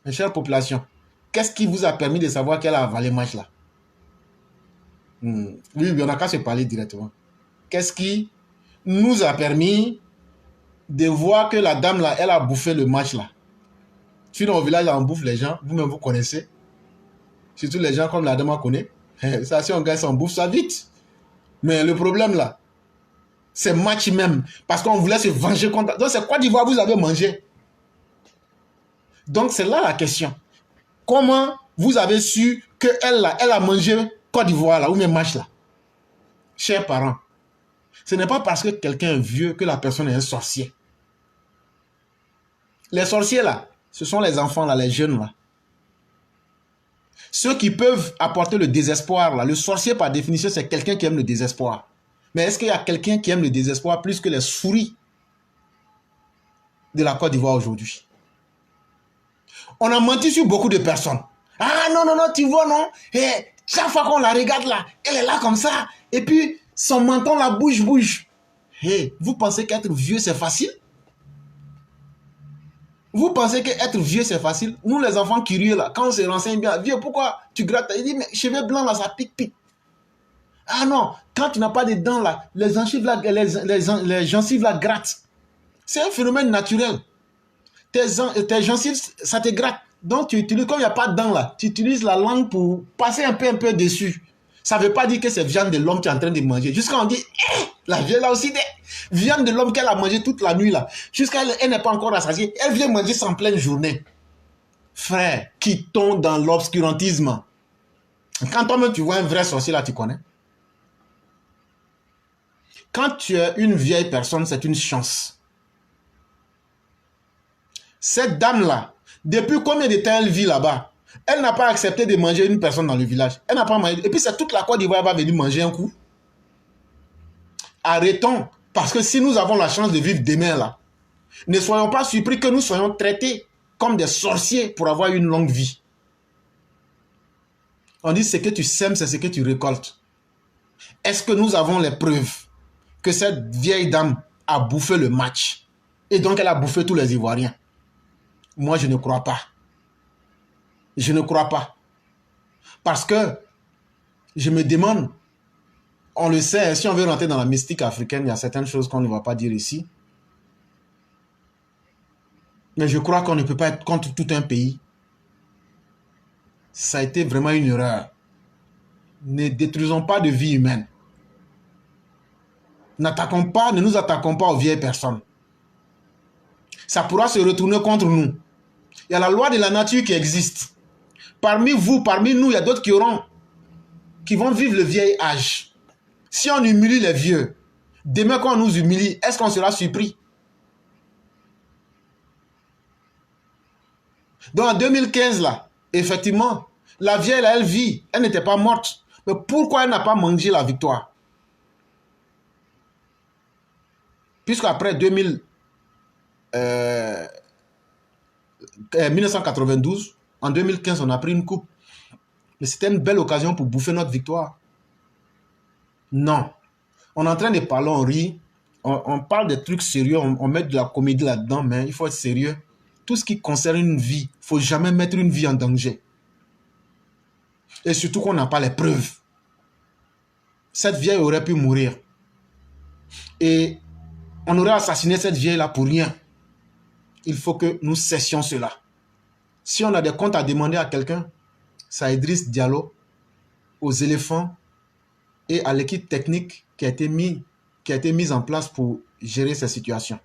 Mes chères populations, qu'est-ce qui vous a permis de savoir qu'elle a avalé match là? Oui, on n'a qu'à se parler directement. Qu'est-ce qui nous a permis de voir que la dame là, elle a bouffé le match là? Sinon, au village, on bouffe les gens, vous-même vous connaissez. Surtout les gens comme la dame connaît. Ça, si on gagne, on bouffe ça vite. Mais le problème là, c'est match même. Parce qu'on voulait se venger contre. Donc, c'est Côte d'Ivoire vous avez mangé. Donc, c'est là la question. Comment vous avez su qu'elle elle a mangé Côte d'Ivoire là, ou même match là? Chers parents, ce n'est pas parce que quelqu'un est vieux que la personne est un sorcier. Les sorciers là, ce sont les enfants là, les jeunes là. Ceux qui peuvent apporter le désespoir là. Le sorcier par définition c'est quelqu'un qui aime le désespoir. Mais est-ce qu'il y a quelqu'un qui aime le désespoir plus que les souris de la Côte d'Ivoire aujourd'hui? On a menti sur beaucoup de personnes. Ah non, non, non, tu vois, non. Et chaque fois qu'on la regarde là, elle est là comme ça. Et puis, son menton la bouge. Hey, vous pensez qu'être vieux, c'est facile? Vous pensez qu'être vieux, c'est facile? Nous, les enfants curieux là, quand on se renseigne bien, vieux, pourquoi tu grattes? Il dit, mais cheveux blancs là, ça pique. Ah non, quand tu n'as pas de dents là, les gencives là, les gencives là grattent. C'est un phénomène naturel. Tes gencives, ça te gratte. Donc, tu utilises, comme il n'y a pas de dents là, tu utilises la langue pour passer un peu dessus. Ça ne veut pas dire que c'est viande de l'homme que tu es en train de manger. Jusqu'à on dit, la viande là aussi, viande de l'homme qu'elle a mangé toute la nuit là. Jusqu'à elle n'est pas encore rassasiée. Elle vient manger ça en pleine journée. Frère, quittons dans l'obscurantisme. Quand toi-même tu vois un vrai sorcier là, tu connais. Quand tu es une vieille personne, c'est une chance. Cette dame-là, depuis combien de temps elle vit là-bas? Elle n'a pas accepté de manger une personne dans le village. Elle n'a pas mangé. Et puis c'est toute la Côte d'Ivoire va venir manger un coup. Arrêtons. Parce que si nous avons la chance de vivre demain là, ne soyons pas surpris que nous soyons traités comme des sorciers pour avoir une longue vie. On dit ce que tu sèmes, c'est ce que tu récoltes. Est-ce que nous avons les preuves que cette vieille dame a bouffé le match? Et donc elle a bouffé tous les Ivoiriens? Moi, je ne crois pas. Je ne crois pas. Parce que je me demande, on le sait, si on veut rentrer dans la mystique africaine, il y a certaines choses qu'on ne va pas dire ici. Mais je crois qu'on ne peut pas être contre tout un pays. Ça a été vraiment une erreur. Ne détruisons pas de vie humaine. Ne nous attaquons pas aux vieilles personnes. Ça pourra se retourner contre nous. Il y a la loi de la nature qui existe. Parmi vous, parmi nous, il y a d'autres qui vont vivre le vieil âge. Si on humilie les vieux, demain quand on nous humilie, est-ce qu'on sera surpris? Donc en 2015, là, effectivement, la vieille, là, elle vit. Elle n'était pas morte. Mais pourquoi elle n'a pas mangé la victoire? Puisqu'après 1992, en 2015, on a pris une coupe. Mais c'était une belle occasion pour bouffer notre victoire. Non. On est en train de parler, on rit. On parle des trucs sérieux, on met de la comédie là-dedans, mais il faut être sérieux. Tout ce qui concerne une vie, il ne faut jamais mettre une vie en danger. Et surtout qu'on n'a pas les preuves. Cette vieille aurait pu mourir. Et on aurait assassiné cette vieille-là pour rien. Il faut que nous cessions cela. Si on a des comptes à demander à quelqu'un, c'est à Idriss Diallo, aux éléphants et à l'équipe technique qui a été mise en place pour gérer ces situations.